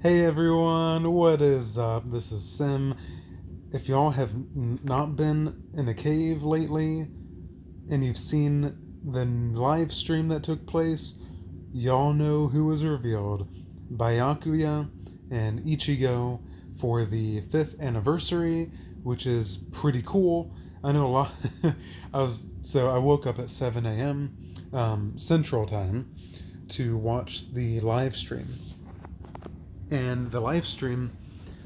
Hey everyone, what is up? This is Sim. If y'all have not been in a cave lately and you've seen the live stream that took place, y'all know who was revealed: Byakuya and Ichigo for the 5th anniversary, which is pretty cool. I know a lot. I woke up at 7 a.m. Central Time to watch the live stream. And the live stream,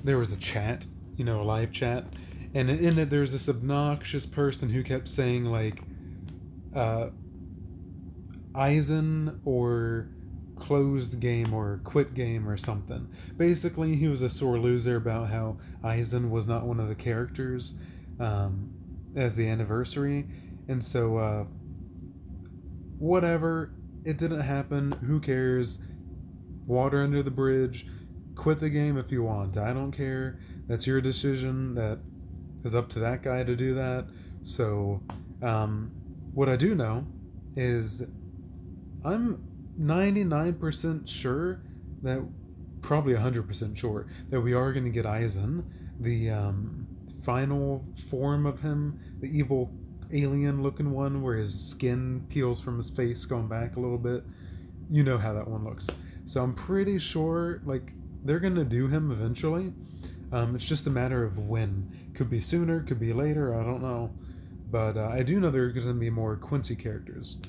there was a chat, a live chat, and in it there was this obnoxious person who kept saying like, uh, Aizen or closed game or quit game or something. Basically, he was a sore loser about how Aizen was not one of the characters um, as the anniversary, and so whatever. It didn't happen. Who cares? Water under the bridge. Quit the game if you want. I don't care. That's your decision. That is up to that guy to do that. So, um, what I do know is I'm 99% sure that, probably 100% sure, that we are going to get Aizen, the final form of him, the evil alien looking one where his skin peels from his face going back a little bit. You know how that one looks. So I'm pretty sure like they're gonna do him eventually. It's just a matter of when. Could be sooner, could be later. I don't know, but I do know there are going to be more Quincy characters.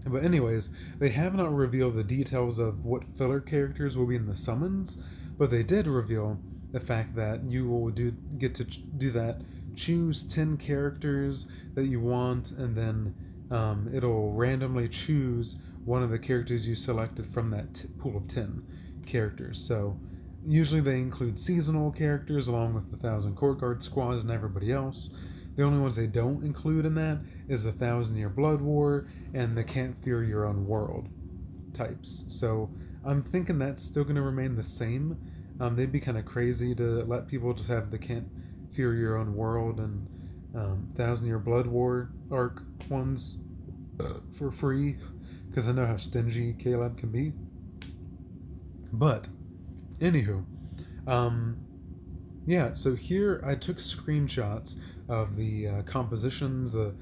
But anyways, they have not revealed the details of what filler characters will be in the summons, but they did reveal the fact that you will get to do that. Choose 10 characters that you want, and then it'll randomly choose one of the characters you selected from that pool of 10 characters. So usually they include seasonal characters along with the Thousand Court Guard squads and everybody else. The only ones they don't include in that is the Thousand Year Blood War and the Can't Fear Your Own World types. So I'm thinking that's still going to remain the same. They'd be kind of crazy to let people just have the Can't Fear Your Own World and Thousand Year Blood War arc ones for free, because I know how stingy Caleb can be. But anywho, um, yeah. So here I took screenshots of the compositions, the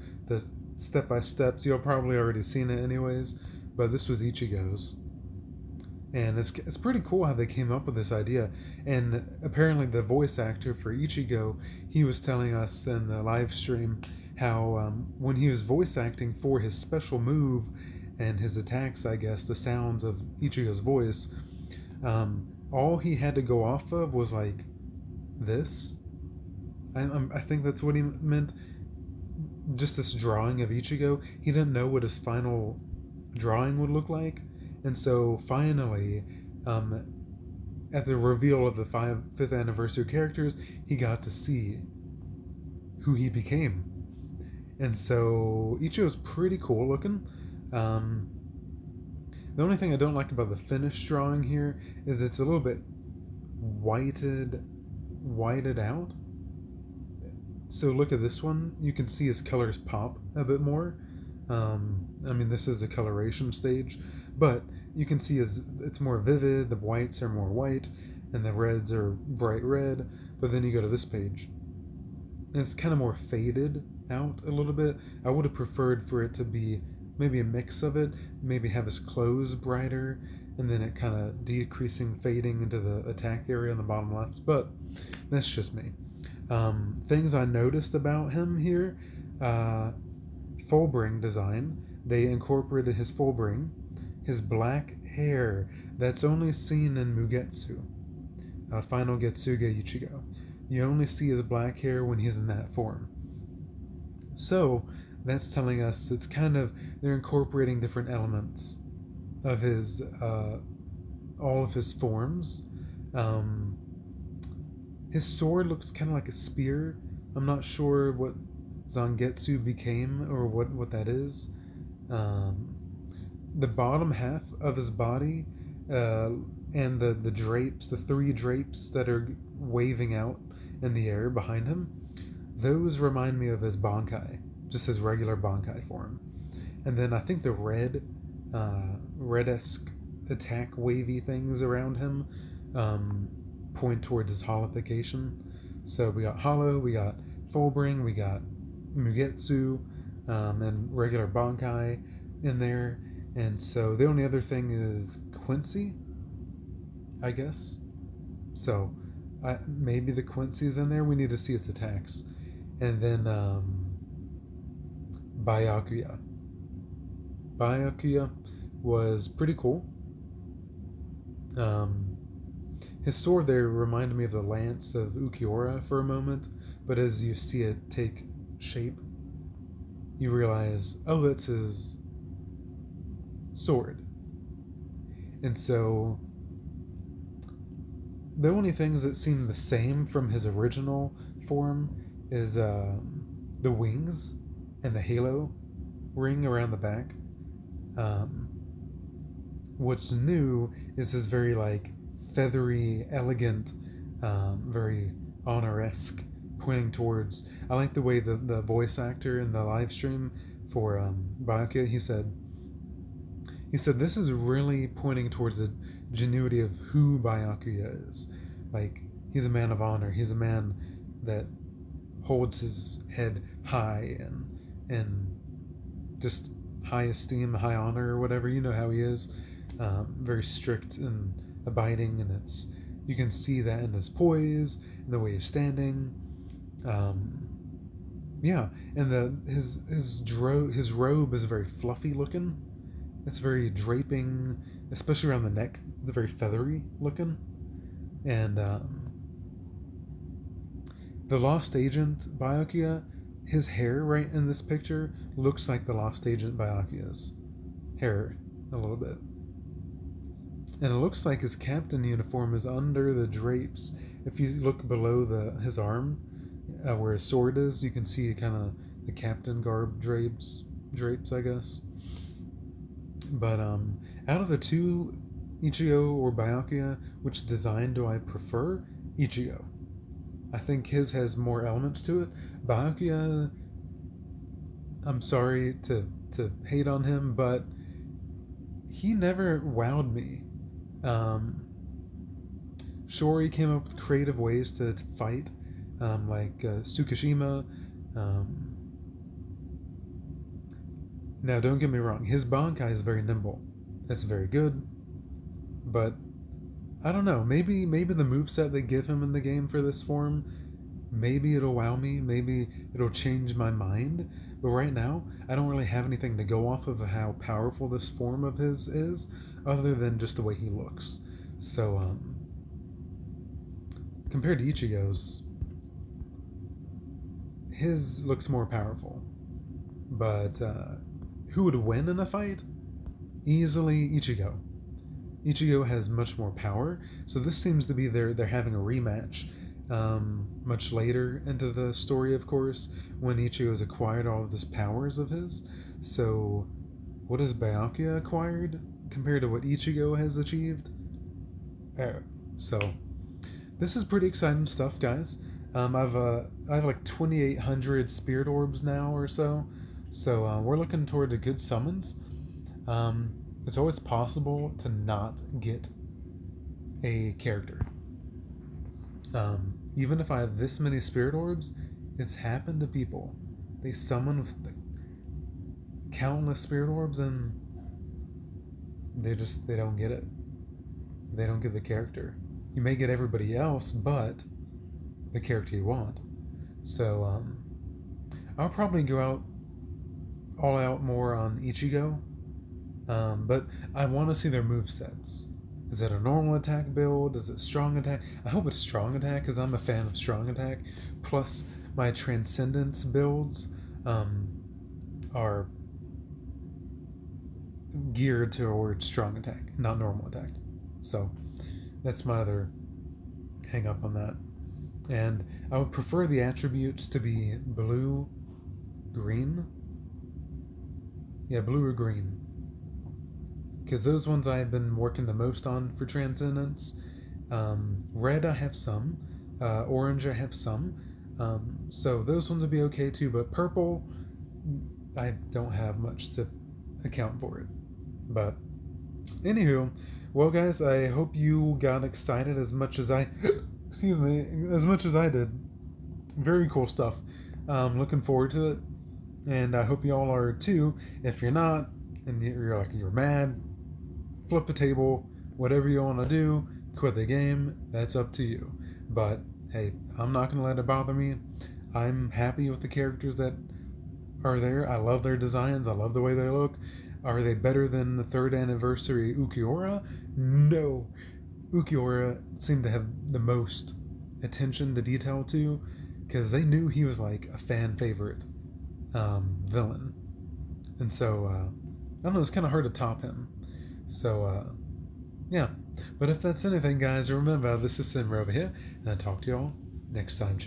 step by steps. You'll probably already seen it anyways, but this was Ichigo's, and it's pretty cool how they came up with this idea. And apparently, the voice actor for Ichigo, he was telling us in the live stream how when he was voice acting for his special move and his attacks, I guess the sounds of Ichigo's voice, all he had to go off of was like this. I think that's what he meant. Just this drawing of Ichigo. He didn't know what his final drawing would look like, and so finally, um, at the reveal of the fifth anniversary characters, he got to see who he became. And so Ichigo's pretty cool looking. Um, the only thing I don't like about the finished drawing here is it's a little bit whited out. So look at this one. You can see his colors pop a bit more. I mean, this is the coloration stage, but you can see it's more vivid. The whites are more white, and the reds are bright red. But then you go to this page, and it's kind of more faded out a little bit. I would have preferred for it to be maybe a mix of it. Maybe have his clothes brighter, and then it kind of decreasing, fading into the attack area on the bottom left. But that's just me. Things I noticed about him here: uh, Fullbring design. They incorporated his Fullbring, his black hair that's only seen in Mugetsu, Final Getsuga Ichigo. You only see his black hair when he's in that form. So that's telling us it's kind of they're incorporating different elements of his all of his forms. Um, his sword looks kind of like a spear. I'm not sure what Zangetsu became or what that is. Um, the bottom half of his body uh, and the drapes, the three drapes that are waving out in the air behind him, those remind me of his Bankai, just his regular Bankai form. And then I think the red, red-esque attack wavy things around him, point towards his holification. So we got Hollow, we got Fullbring, we got Mugetsu, and regular Bankai in there. And so the only other thing is Quincy, I guess. So maybe the Quincy's in there. We need to see its attacks. And then Byakuya. Byakuya was pretty cool. Um, his sword there reminded me of the lance of Ukiura for a moment, but as you see it take shape, you realize, oh, that's his sword. And so the only things that seem the same from his original form is the wings and the halo ring around the back. Um, what's new is his very like feathery, elegant, very honor-esque, pointing towards. I like the way the voice actor in the live stream for Byakuya, he said this is really pointing towards the genuity of who Byakuya is. Like, he's a man of honor. He's a man that holds his head high and just high esteem, high honor, or whatever. You know how he is. Very strict and abiding, and it's you can see that in his poise, in the way he's standing. Um, yeah, and his robe is very fluffy looking. It's very draping, especially around the neck. It's very feathery looking, and the Lost Agent Byakuya, his hair right in this picture looks like the Lost Agent Byakuya's hair a little bit. And it looks like his captain uniform is under the drapes. If you look below his arm, where his sword is, you can see kind of the captain garb drapes, I guess. But out of the two, Ichigo or Byakuya, which design do I prefer? Ichigo. I think his has more elements to it. Byakuya, I'm sorry to hate on him, but he never wowed me. Um, sure, he came up with creative ways to fight, like Tsukishima. Um, now, don't get me wrong, his Bankai is very nimble. That's very good, but I don't know. Maybe the moveset they give him in the game for this form, maybe it'll wow me. Maybe it'll change my mind. But right now, I don't really have anything to go off of how powerful this form of his is, other than just the way he looks. So, compared to Ichigo's, his looks more powerful. But who would win in a fight? Easily Ichigo. Ichigo has much more power, so this seems to be they're having a rematch. Much later into the story, of course, when Ichigo has acquired all of these powers of his. So, what has Byakuya acquired compared to what Ichigo has achieved? So, this is pretty exciting stuff, guys. I have like 2,800 spirit orbs now or so. So we're looking toward the good summons. Um, it's always possible to not get a character. Even if I have this many spirit orbs, it's happened to people. They summon with countless spirit orbs and they don't get it. They don't get the character. You may get everybody else, but the character you want. So I'll probably go out all out more on Ichigo, but I want to see their move sets. Is it a normal attack build? Is it strong attack? I hope it's strong attack because I'm a fan of strong attack. Plus, my transcendence builds are geared towards strong attack, not normal attack. So that's my other hang up on that. And I would prefer the attributes to be blue, green. Yeah, blue or green. Because those ones I have been working the most on for Transcendence. Red I have some. Orange I have some. So those ones would be okay too. But purple, I don't have much to account for it. But anywho, Well, guys, I hope you got excited as much as I, excuse me, as much as I did. Very cool stuff. Looking forward to it, and I hope you all are too. If you're not, and you're mad, flip a table, whatever you want to do, quit the game. That's up to you. But hey, I'm not gonna let it bother me. I'm happy with the characters that are there. I love their designs. I love the way they look. Are they better than the third anniversary Ukiura? No. Ukiura seemed to have the most attention to detail to, because they knew he was like a fan favorite villain, and so I don't know. It's kind of hard to top him. So yeah. But if that's anything, guys, remember this is Simmer over here, and I'll talk to y'all next time.